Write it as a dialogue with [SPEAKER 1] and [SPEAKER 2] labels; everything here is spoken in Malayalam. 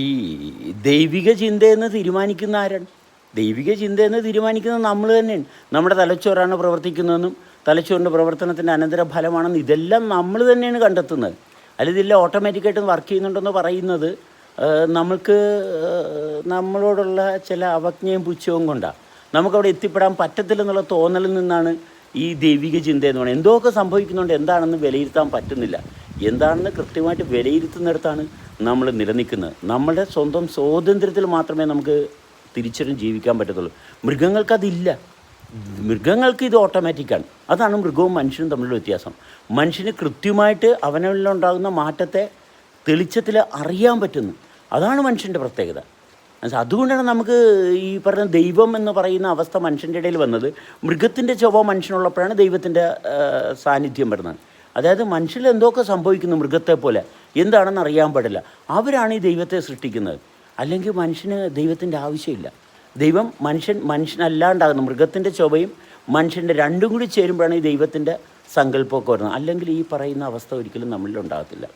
[SPEAKER 1] ഈ ദൈവിക ചിന്തയെന്ന് തീരുമാനിക്കുന്ന ആരാണ്? ദൈവിക ചിന്തയെന്ന് തീരുമാനിക്കുന്നത് നമ്മൾ തന്നെയാണ്. നമ്മുടെ തലച്ചോറാണ് പ്രവർത്തിക്കുന്നതെന്നും തലച്ചോറിൻ്റെ പ്രവർത്തനത്തിൻ്റെ അനന്തരഫലമാണെന്ന് ഇതെല്ലാം നമ്മൾ തന്നെയാണ് കണ്ടെത്തുന്നത്. അല്ല ഇതെല്ലാം ഓട്ടോമാറ്റിക്കായിട്ട് വർക്ക് ചെയ്യുന്നുണ്ടെന്ന് പറയുന്നത് നമ്മൾക്ക് നമ്മളോടുള്ള ചില അവജ്ഞയും പുച്ഛവും കൊണ്ടാണ്. നമുക്കവിടെ എത്തിപ്പെടാൻ പറ്റത്തില്ലെന്നുള്ള തോന്നലിൽ നിന്നാണ് ഈ ദൈവിക ചിന്ത എന്ന് പറയുന്നത്. എന്തൊക്കെ സംഭവിക്കുന്നുണ്ട് എന്താണെന്ന് വിലയിരുത്താൻ പറ്റുന്നില്ല. എന്താണെന്ന് കൃത്യമായിട്ട് വിലയിരുത്തുന്നിടത്താണ് നമ്മൾ നിലനിൽക്കുന്നത്. നമ്മുടെ സ്വന്തം സ്വാതന്ത്ര്യത്തിൽ മാത്രമേ നമുക്ക് തിരിച്ചറിഞ്ഞ് ജീവിക്കാൻ പറ്റത്തുള്ളൂ. മൃഗങ്ങൾക്കതില്ല. മൃഗങ്ങൾക്ക് ഇത് ഓട്ടോമാറ്റിക്കാണ്. അതാണ് മൃഗവും മനുഷ്യനും തമ്മിലുള്ള വ്യത്യാസം. മനുഷ്യന് കൃത്യമായിട്ട് അവനിലുണ്ടാകുന്ന മാറ്റത്തെ തെളിച്ചത്തിൽ അറിയാൻ പറ്റുന്നു. അതാണ് മനുഷ്യൻ്റെ പ്രത്യേകത. അതുകൊണ്ടാണ് നമുക്ക് ഈ പറഞ്ഞ ദൈവം എന്ന് പറയുന്ന അവസ്ഥ മനുഷ്യൻ്റെ ഇടയിൽ വന്നത്. മൃഗത്തിൻ്റെ ചൊവ്വ മനുഷ്യനുള്ളപ്പോഴാണ് ദൈവത്തിൻ്റെ സാന്നിധ്യം വരുന്നത്. അതായത് മനുഷ്യരിൽ എന്തൊക്കെ സംഭവിക്കുന്നു മൃഗത്തെ പോലെ എന്താണെന്ന് അറിയാൻ പാടില്ല. അവരാണ് ഈ ദൈവത്തെ സൃഷ്ടിക്കുന്നത്. അല്ലെങ്കിൽ മനുഷ്യന് ദൈവത്തിൻ്റെ ആവശ്യമില്ല. ദൈവം മനുഷ്യനല്ലാണ്ടാകുന്നു. മൃഗത്തിൻ്റെ ചൊവ്വയും മനുഷ്യൻ്റെ രണ്ടും കൂടി ചേരുമ്പോഴാണ് ഈ ദൈവത്തിൻ്റെ സങ്കല്പമൊക്കെ വരുന്നത്. അല്ലെങ്കിൽ ഈ പറയുന്ന അവസ്ഥ ഒരിക്കലും നമ്മളിൽ ഉണ്ടാകത്തില്ല.